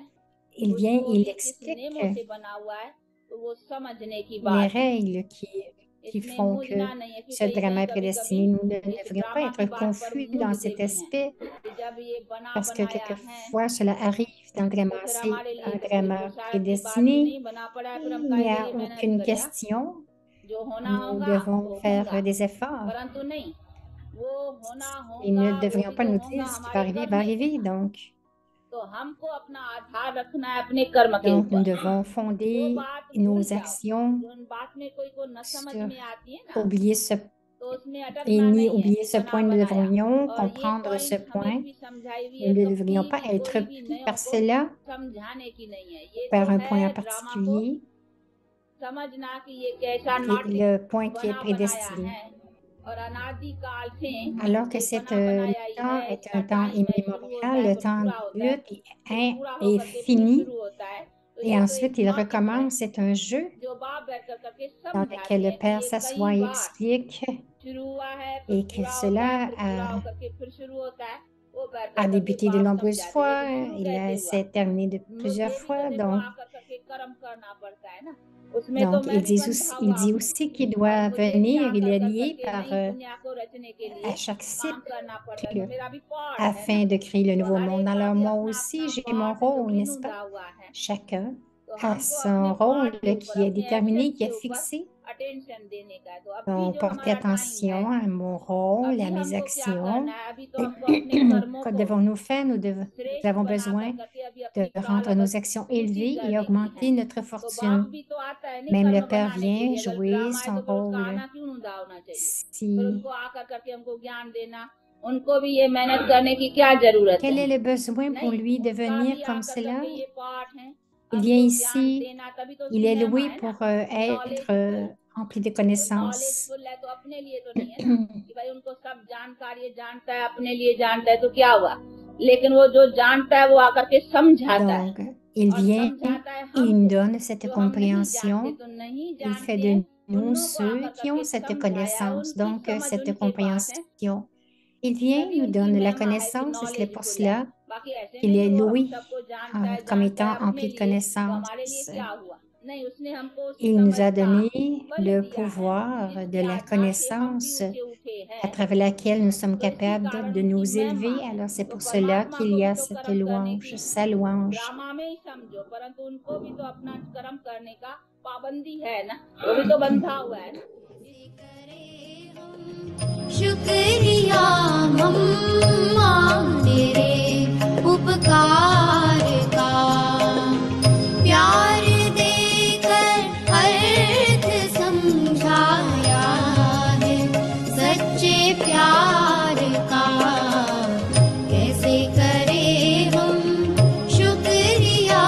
Speaker 2: il vient,
Speaker 7: उसको
Speaker 2: il
Speaker 7: भी किस
Speaker 2: explique
Speaker 7: नियमों से बना हुआ है, तो वो समझने की
Speaker 2: les
Speaker 7: बात है।
Speaker 2: règles qui
Speaker 7: इसमें
Speaker 2: font que
Speaker 7: मूझना नहीं है कि
Speaker 2: ce
Speaker 7: कई
Speaker 2: drama
Speaker 7: कहीं
Speaker 2: est
Speaker 7: कभी कभी
Speaker 2: prédestiné. Nous ne
Speaker 7: इस
Speaker 2: devrions pas
Speaker 7: ड्रामा की
Speaker 2: être
Speaker 7: बात पर
Speaker 2: confus dans
Speaker 7: मूझते
Speaker 2: cet
Speaker 7: भी हैं
Speaker 2: aspect
Speaker 7: कि जब ये बना
Speaker 2: parce que
Speaker 7: बनाया है
Speaker 2: quelquefois cela arrive dans le
Speaker 7: तो
Speaker 2: drama.
Speaker 7: फिर
Speaker 2: C'est
Speaker 7: हमारे लिए
Speaker 2: un
Speaker 7: तो कोई
Speaker 2: drama
Speaker 7: पुरुषार्थ की बात ही
Speaker 2: prédestiné.
Speaker 7: नहीं, बना पड़ा है फिर हम
Speaker 2: Il n'y
Speaker 7: काहे के
Speaker 2: a
Speaker 7: लिए मेहनत
Speaker 2: aucune
Speaker 7: करें।
Speaker 2: question.
Speaker 7: जो होना
Speaker 2: Nous
Speaker 7: होगा
Speaker 2: devons
Speaker 7: वो
Speaker 2: faire
Speaker 7: होगा,
Speaker 2: des efforts.
Speaker 7: परंतु नहीं वो होना
Speaker 2: Et
Speaker 7: होगा
Speaker 2: ne
Speaker 7: वो
Speaker 2: devrions
Speaker 7: भी
Speaker 2: pas
Speaker 7: तो
Speaker 2: nous
Speaker 7: होगा
Speaker 2: dire ce qui va
Speaker 7: हमारे
Speaker 2: arriver va
Speaker 7: करने से।
Speaker 2: arriver.
Speaker 7: तो हमको अपना आधार रखना है अपने कर्म के
Speaker 2: Donc, nous
Speaker 7: ऊपर।
Speaker 2: devons
Speaker 7: वो
Speaker 2: fonder
Speaker 7: बात भूल
Speaker 2: nos
Speaker 7: जाओ,
Speaker 2: actions
Speaker 7: जो बात में कोई को न समझ
Speaker 2: sur
Speaker 7: में आती है ना,
Speaker 2: oublier ce
Speaker 7: तो उसमें
Speaker 2: et
Speaker 7: अटकना
Speaker 2: ni
Speaker 7: नहीं है
Speaker 2: oublier
Speaker 7: कि
Speaker 2: ce
Speaker 7: बना
Speaker 2: point. Nous
Speaker 7: बनाया।
Speaker 2: devrions
Speaker 7: और ये
Speaker 2: comprendre ce
Speaker 7: पॉइंट
Speaker 2: point.
Speaker 7: हमें भी समझाई हुई
Speaker 2: Nous
Speaker 7: है,
Speaker 2: ne
Speaker 7: कभी
Speaker 2: devrions pas
Speaker 7: भी
Speaker 2: être
Speaker 7: कोई भी
Speaker 2: pris
Speaker 7: नयों
Speaker 2: par
Speaker 7: को
Speaker 2: cela
Speaker 7: समझाने की नहीं है। ये
Speaker 2: par
Speaker 7: तो
Speaker 2: un
Speaker 7: है
Speaker 2: point en
Speaker 7: ड्रामा को
Speaker 2: particulier.
Speaker 7: समझना कि ये कैसा
Speaker 2: Et
Speaker 7: नाटक
Speaker 2: le point qui est
Speaker 7: बना बनाया
Speaker 2: prédestiné.
Speaker 7: है और अनादिकाल से
Speaker 2: Alors que
Speaker 7: ये
Speaker 2: cet
Speaker 7: बना बनाया ही
Speaker 2: temps
Speaker 7: है।
Speaker 2: est
Speaker 7: इसका
Speaker 2: un temps
Speaker 7: टाइम है, शुरू होता
Speaker 2: immémorial,
Speaker 7: है
Speaker 2: le
Speaker 7: फिर
Speaker 2: temps
Speaker 7: पूरा
Speaker 2: de
Speaker 7: होता है,
Speaker 2: lutte
Speaker 7: फिर
Speaker 2: est
Speaker 7: पूरा होकर के फिर
Speaker 2: fini.
Speaker 7: शुरू होता है। तो
Speaker 2: Et ensuite, il recommence. C'est un jeu
Speaker 7: जो बाप बैठकर करके
Speaker 2: dans
Speaker 7: समझाते
Speaker 2: lequel le
Speaker 7: हैं कि
Speaker 2: Père
Speaker 7: ये
Speaker 2: s'assoit
Speaker 7: कई
Speaker 2: et
Speaker 7: बार
Speaker 2: explique
Speaker 7: शुरू हुआ है, फिर
Speaker 2: et que
Speaker 7: पूरा होता है,
Speaker 2: cela
Speaker 7: फिर पूरा होकर के फिर शुरू होता है। वो बैठ
Speaker 2: a
Speaker 7: कर करके
Speaker 2: débuté de
Speaker 7: बाप
Speaker 2: nombreuses
Speaker 7: समझाते हैं,
Speaker 2: fois.
Speaker 7: लेकिन शुरू कैसे हुआ?
Speaker 2: C'est terminé de plusieurs
Speaker 7: ये भी
Speaker 2: fois.
Speaker 7: तो देखो आकर करके कर्म करना पड़ता है ना, उसमें तो
Speaker 2: Donc,
Speaker 7: मैं भी बंधा
Speaker 2: il
Speaker 7: हुआ
Speaker 2: dit
Speaker 7: हूँ
Speaker 2: aussi qu'il
Speaker 7: और
Speaker 2: doit
Speaker 7: मुझे भी
Speaker 2: venir. Il
Speaker 7: आकर
Speaker 2: est
Speaker 7: कर
Speaker 2: lié
Speaker 7: करके
Speaker 2: par,
Speaker 7: नई दुनिया को रचने के लिए
Speaker 2: à chaque
Speaker 7: काम करना पड़ता है, तो
Speaker 2: cycle
Speaker 7: मेरा भी पार्ट है ना।
Speaker 2: afin de créer le
Speaker 7: तो
Speaker 2: nouveau
Speaker 7: हर
Speaker 2: monde.
Speaker 7: एक का
Speaker 2: Alors,
Speaker 7: भी
Speaker 2: moi
Speaker 7: अपना
Speaker 2: aussi,
Speaker 7: अपना
Speaker 2: j'ai mon
Speaker 7: पार्ट जो
Speaker 2: rôle, n'est-ce
Speaker 7: विनुदा
Speaker 2: pas?
Speaker 7: हुआ है।
Speaker 2: Chacun
Speaker 7: तो
Speaker 2: a
Speaker 7: हमको अपने
Speaker 2: son rôle
Speaker 7: पार्ट के ऊपर,
Speaker 2: qui est
Speaker 7: अपने
Speaker 2: déterminé,
Speaker 7: एक्शन
Speaker 2: qui
Speaker 7: के
Speaker 2: est
Speaker 7: ऊपर
Speaker 2: fixé.
Speaker 7: अटेंशन देने का है। तो अभी
Speaker 2: Donc,
Speaker 7: जो
Speaker 2: portez
Speaker 7: हमारा टाइम है,
Speaker 2: attention à mon rôle, à
Speaker 7: अभी
Speaker 2: mes
Speaker 7: हमको क्या करना
Speaker 2: actions.
Speaker 7: है? अभी तो हमको अपने कर्मों
Speaker 2: Que
Speaker 7: को
Speaker 2: devons-nous faire? Nous
Speaker 7: श्रेष्ठ
Speaker 2: avons
Speaker 7: बना
Speaker 2: besoin
Speaker 7: कर करके अभी
Speaker 2: de
Speaker 7: अपनी काल
Speaker 2: rendre nos
Speaker 7: अवस्था
Speaker 2: actions
Speaker 7: उचित
Speaker 2: élevées et
Speaker 7: करने की है।
Speaker 2: augmenter notre
Speaker 7: तो बाप
Speaker 2: fortune.
Speaker 7: भी तो आता है नहीं
Speaker 2: Même le
Speaker 7: कर्म
Speaker 2: Père
Speaker 7: बनाने के
Speaker 2: vient
Speaker 7: लिए, अगर
Speaker 2: jouer
Speaker 7: ड्रामा है
Speaker 2: son
Speaker 7: तो फिर उसका
Speaker 2: rôle.
Speaker 7: आना क्यों नहीं होना चाहिए? फिर
Speaker 2: Si,
Speaker 7: उनको आकर करके हमको ज्ञान देना, उनको भी ये मेहनत करने की क्या जरूरत
Speaker 2: quel
Speaker 7: है?
Speaker 2: est le besoin pour
Speaker 7: नहीं,
Speaker 2: lui de
Speaker 7: उनका
Speaker 2: venir
Speaker 7: भी
Speaker 2: comme
Speaker 7: आकर
Speaker 2: cela?
Speaker 7: करके ये पाठ है,
Speaker 2: Il vient
Speaker 7: हमको ज्ञान
Speaker 2: ici,
Speaker 7: देना, तभी तो
Speaker 2: il est
Speaker 7: सिनेमा
Speaker 2: loué
Speaker 7: है
Speaker 2: pour
Speaker 7: ना।
Speaker 2: être
Speaker 7: नॉलेजफुल
Speaker 2: rempli de
Speaker 7: तो
Speaker 2: connaissances.
Speaker 7: नॉलेजफुल है तो अपने लिए तो नहीं है ना कि भाई उनको सब जानकारी है, जानता है, अपने लिए जानता है तो क्या हुआ। लेकिन वो जो जानता है वो आकर के समझाता है,
Speaker 2: Donc, il
Speaker 7: और
Speaker 2: vient,
Speaker 7: समझाता है
Speaker 2: il nous
Speaker 7: हमको
Speaker 2: donne cette
Speaker 7: जो हम नहीं जानते।
Speaker 2: compréhension.
Speaker 7: तो नहीं
Speaker 2: Il fait
Speaker 7: जानते हैं
Speaker 2: de nous
Speaker 7: उन्हों को
Speaker 2: ceux
Speaker 7: आकर
Speaker 2: qui ont
Speaker 7: करके
Speaker 2: cette
Speaker 7: समझाया,
Speaker 2: connaissance,
Speaker 7: उनकी
Speaker 2: donc
Speaker 7: समझ
Speaker 2: cette
Speaker 7: उनके पास है,
Speaker 2: compréhension. Il vient,
Speaker 7: तभी
Speaker 2: nous
Speaker 7: उनकी
Speaker 2: donne la
Speaker 7: महिमा है कि
Speaker 2: connaissance, et c'est pour
Speaker 7: knowledgeful है।
Speaker 2: cela
Speaker 7: बाकी ऐसे
Speaker 2: qu'il
Speaker 7: नहीं
Speaker 2: est
Speaker 7: कि वो
Speaker 2: loué
Speaker 7: सबको जानता
Speaker 2: comme
Speaker 7: है
Speaker 2: étant
Speaker 7: अपने
Speaker 2: rempli de
Speaker 7: लिए, तो
Speaker 2: connaissances.
Speaker 7: हमारे लिए क्या हुआ? नहीं, उसने हमको
Speaker 2: Il nous
Speaker 7: समझ
Speaker 2: a
Speaker 7: का
Speaker 2: donné
Speaker 7: बल
Speaker 2: le
Speaker 7: दिया है,
Speaker 2: pouvoir de
Speaker 7: जिसके
Speaker 2: la
Speaker 7: आधार से हम भी
Speaker 2: connaissance
Speaker 7: ऊंचे उठे
Speaker 2: à
Speaker 7: हैं।
Speaker 2: travers laquelle nous sommes
Speaker 7: तो इसी
Speaker 2: capables
Speaker 7: कारण
Speaker 2: de
Speaker 7: उसकी
Speaker 2: nous
Speaker 7: महिमा
Speaker 2: élever.
Speaker 7: है।
Speaker 2: Alors c'est
Speaker 7: तो
Speaker 2: pour cela
Speaker 7: परमात्मा
Speaker 2: qu'il
Speaker 7: को
Speaker 2: y
Speaker 7: भी
Speaker 2: a
Speaker 7: तो
Speaker 2: cette
Speaker 7: कर्म करने
Speaker 2: louange,
Speaker 7: की
Speaker 2: sa louange.
Speaker 7: ड्रामा में ही समझो, परंतु उनको भी तो अपना कर्म करने का पाबंदी है ना, वो भी तो बंधा हुआ है ना।
Speaker 6: शुक्रिया मम्मा तेरे उपकार का, प्यार देकर अर्थ समझाया है सच्चे प्यार का। कैसे करें हम शुक्रिया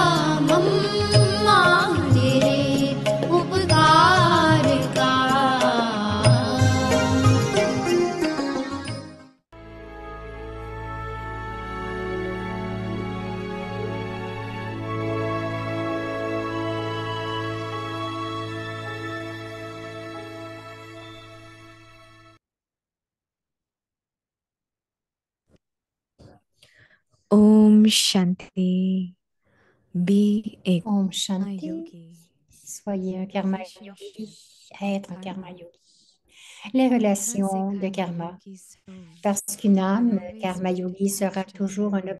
Speaker 6: मम्मा तेरे उपकार का।
Speaker 8: Om Shanti. Be a
Speaker 2: Om
Speaker 8: karma
Speaker 2: Shanti.
Speaker 8: yogi.
Speaker 2: Soyez un karma
Speaker 8: Relationship
Speaker 2: yogi, être un
Speaker 8: karma.
Speaker 2: karma yogi. Les
Speaker 8: Because a
Speaker 2: relations de
Speaker 8: karma
Speaker 2: karma.
Speaker 8: yogi soul
Speaker 2: Parce qu'une
Speaker 8: will
Speaker 2: âme
Speaker 8: always
Speaker 2: karma
Speaker 8: be
Speaker 2: yogi sera
Speaker 8: attached to
Speaker 2: toujours un
Speaker 8: karma.